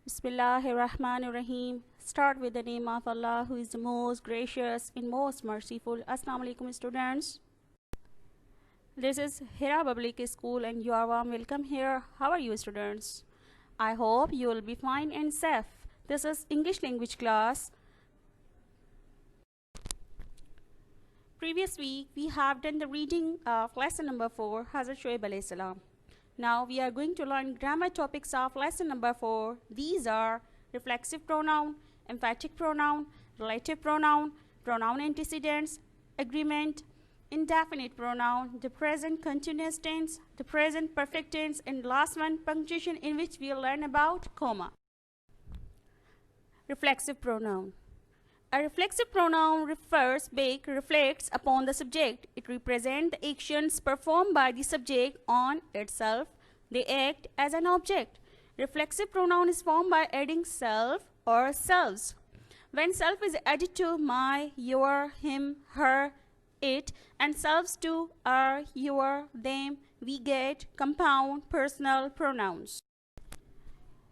Bismillahirrahmanirrahim. Start with the name of Allah, who is the most gracious and most merciful. Assalamu alaikum, students. This is Hira Public School and you are warm welcome here. How are you, students? I hope you will be fine and safe. This is English language class. Previous week we have done the reading of lesson number 4, Hazrat Shoaib alayhi salam. Now we are going to learn grammar topics of lesson number 4. These are reflexive pronoun, emphatic pronoun, relative pronoun, pronoun antecedents, agreement, indefinite pronoun, the present continuous tense, the present perfect tense, and last one, punctuation, in which we will learn about comma. Reflexive pronoun. A reflexive pronoun reflects upon the subject. It represents the actions performed by the subject on itself. They act as an object. Reflexive pronoun is formed by adding self or selves. When self is added to my, your, him, her, it, and selves to our, your, them, we get compound personal pronouns.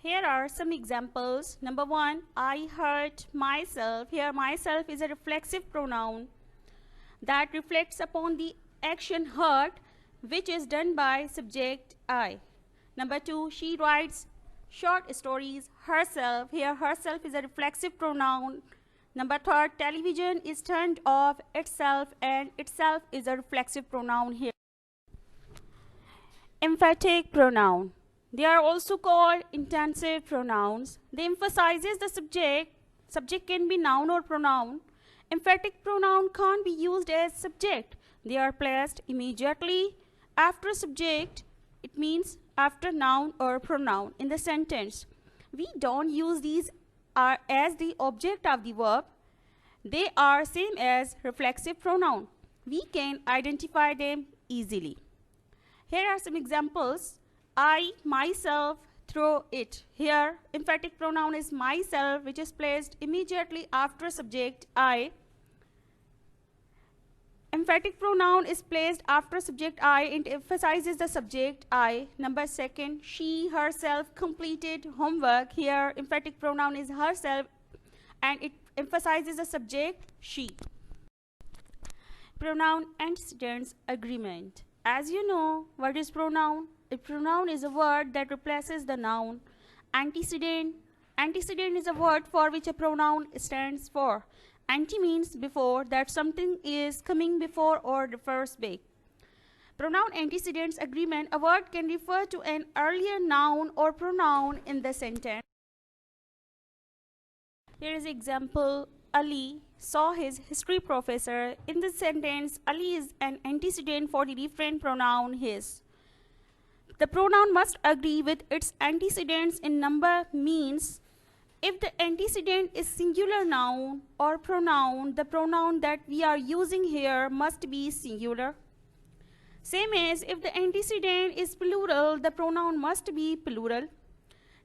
Here are some examples. Number 1, I hurt myself. Here myself is a reflexive pronoun that reflects upon the action hurt, which is done by subject I. Number 2, she writes short stories herself. Here herself is a reflexive pronoun. Number 3, television is turned off itself, and itself is a reflexive pronoun here. Emphatic pronoun. They are also called intensive pronouns. They emphasizes the subject. Subject can be noun or pronoun. Emphatic pronoun can't be used as subject. They are placed immediately after subject. It means after noun or pronoun in the sentence. We don't use these as the object of the verb. They are same as reflexive pronoun. We can identify them easily. Here are some examples. I, myself, throw it. Here, emphatic pronoun is myself, which is placed immediately after subject I. Emphatic pronoun is placed after subject I and emphasizes the subject I. Number 2, she herself completed homework. Here, emphatic pronoun is herself and it emphasizes the subject she. Pronoun antecedents agreement. As you know, what is pronoun? A pronoun is a word that replaces the noun. Antecedent is a word for which a pronoun stands for. Ante means before, that something is coming before or refers back. Pronoun antecedents agreement, a word can refer to an earlier noun or pronoun in the sentence. Here is example. Ali saw his history professor. In this sentence, Ali is an antecedent for the referent pronoun his. The pronoun must agree with its antecedents in number, means if the antecedent is singular noun or pronoun, the pronoun that we are using here must be singular. Same as if the antecedent is plural, the pronoun must be plural.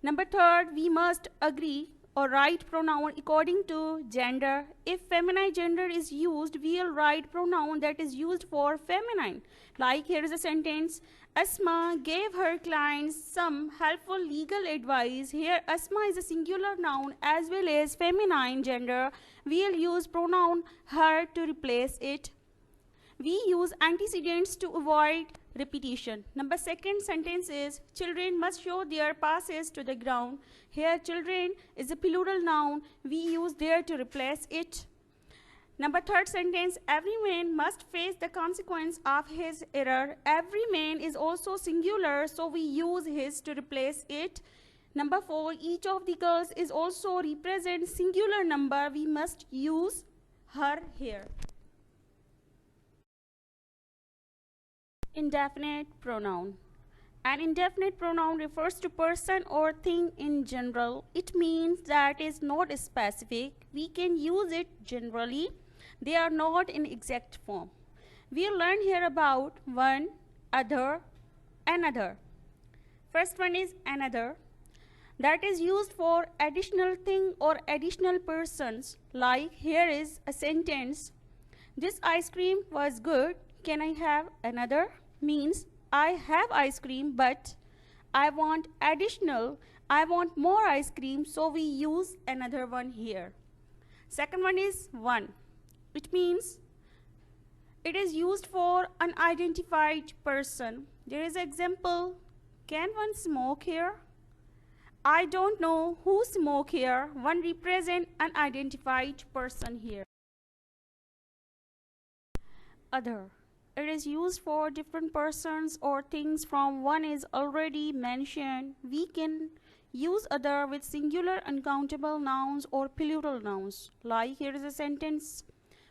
Number 3, we must agree or write pronoun according to gender. If feminine gender is used, we will write pronoun that is used for feminine. Like here is a sentence, Asma gave her clients some helpful legal advice. Here Asma is a singular noun as well as feminine gender. We will use pronoun her to replace it. We use antecedents to avoid repetition. Number 2 sentence is, children must show their passes to the ground. Here children is a plural noun. We use there to replace it. Number 3 sentence, every man must face the consequence of his error. Every man is also singular, so we use his to replace it. Number 4, each of the girls is also represent singular number. We must use her here. Indefinite pronoun. An indefinite pronoun refers to person or thing in general. It means that is not specific. We can use it generally. They are not in exact form. We'll learn here about one, other, another. First one is another. That is used for additional thing or additional persons. Like here is a sentence, this ice cream was good. Can I have another? Means I have ice cream, but I want additional I want more ice cream, so we use another one here. Second one is one, which means it is used for unidentified person. There is an example, can one smoke here? I don't know who smoke here. One represent unidentified person here. Other. It is used for different persons or things from one is already mentioned. We can use other with singular uncountable nouns or plural nouns. Like here is a sentence.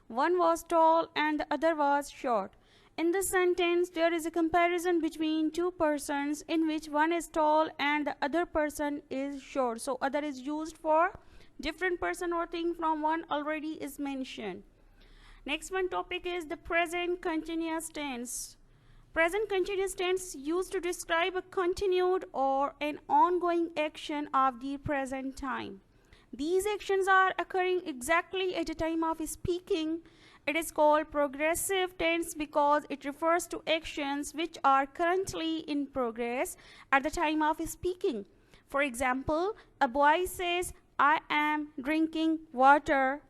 One was tall and the other was short. In this sentence, there is a comparison between two persons in which one is tall and the other person is short. So, other is used for different person or thing from one already is mentioned. Next one topic is the present continuous tense. Present continuous tense used to describe a continued or an ongoing action of the present time. These actions are occurring exactly at the time of speaking. It is called progressive tense because it refers to actions which are currently in progress at the time of speaking. For example, a boy says, I am drinking water.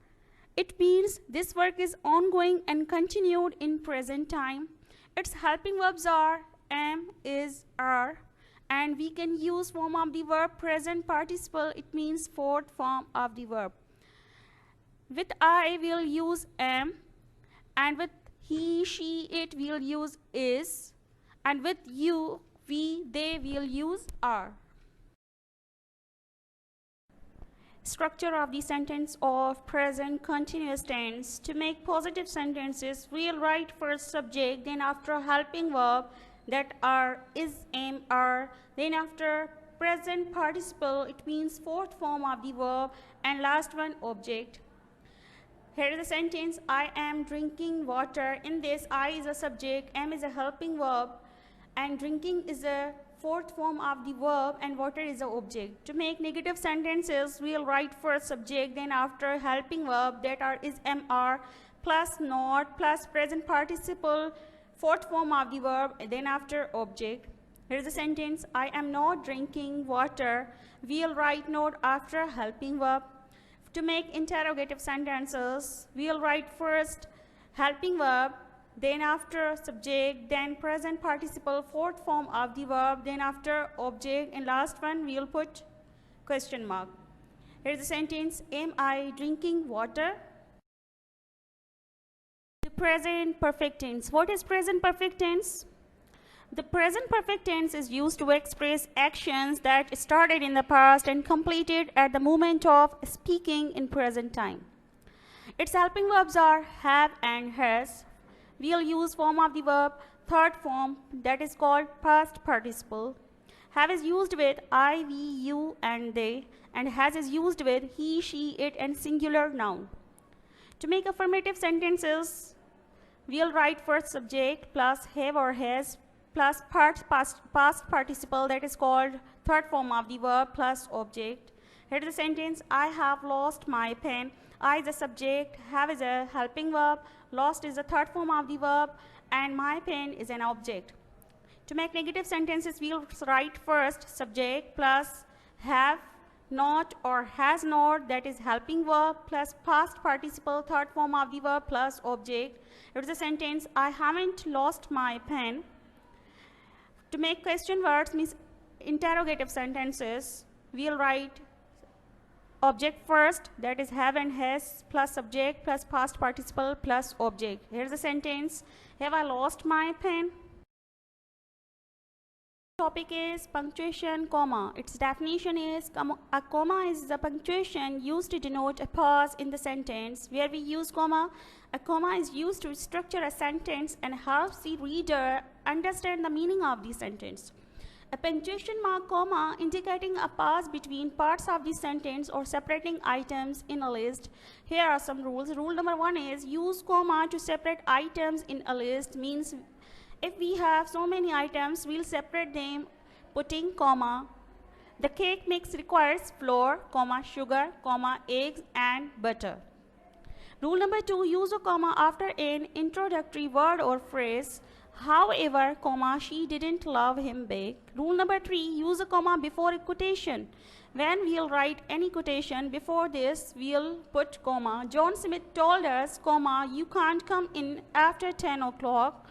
It means this work is ongoing and continued in present time. Its helping verbs are am, is, are, and we can use form of the verb present participle. It means fourth form of the verb. With I we'll use am, and with he, she, it we'll use is, and with you, we, they we'll use are. Structure of the sentence of present continuous tense. To make positive sentences, we'll write first subject, then after helping verb that are, is, am, are, then after present participle, it means fourth form of the verb, and last one object. Here is the sentence, I am drinking water. In this, I is a subject, am is a helping verb, and drinking is a fourth form of the verb, and water is the object. To make negative sentences, we'll write first subject, then after helping verb that are, is, am, are, plus not, plus present participle, fourth form of the verb, then after object. Here is the sentence, I am not drinking water. We'll write not after helping verb. To make interrogative sentences, we'll write first helping verb, then after subject, then present participle, fourth form of the verb, then after object, and last one we'll put question mark. Here's the sentence, am I drinking water? The present perfect tense. What is present perfect tense? The present perfect tense is used to express actions that started in the past and completed at the moment of speaking in present time. Its helping verbs are have and has. We'll use form of the verb third form, that is called past participle. Have is used with I, we, you, and they, and has is used with he, she, it, and singular noun. To make affirmative sentences, we'll write first subject plus have or has plus past participle, that is called third form of the verb, plus object. Here is the sentence, I have lost my pen. I is a subject, have is a helping verb, lost is the third form of the verb, and my pen is an object. To make negative sentences, we'll write first subject plus have not or has not, that is helping verb, plus past participle, third form of the verb, plus object. Here is the sentence, I haven't lost my pen. To make question words, means interrogative sentences, we'll write object first, that is have and has, plus subject, plus past participle, plus object. Here's the sentence, have I lost my pen? Topic is punctuation, comma. Its definition is, a comma is the punctuation used to denote a pause in the sentence. Where we use comma, a comma is used to structure a sentence and helps the reader understand the meaning of the sentence. A punctuation mark comma indicating a pause between parts of the sentence or separating items in a list. Here are some rules. Rule number 1 is use comma to separate items in a list, means if we have so many items, we'll separate them putting comma. The cake mix requires flour, comma, sugar, comma, eggs, and butter. Rule number 2, use a comma after an introductory word or phrase. However, comma, she didn't love him back. Rule number 3, use a comma before a quotation. When we'll write any quotation, before this, we'll put comma. John Smith told us, comma, you can't come in after 10 o'clock.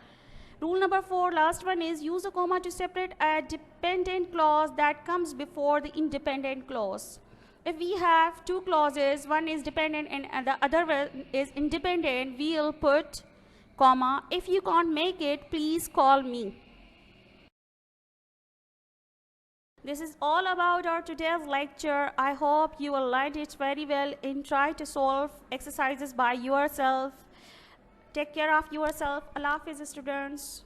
Rule number 4, last one is use a comma to separate a dependent clause that comes before the independent clause. If we have two clauses, one is dependent and the other one is independent, we'll put comma, if you can't make it, please call me. This is all about our today's lecture. I hope you will learn it very well and try to solve exercises by yourself. Take care of yourself. Allah Hafiz, students.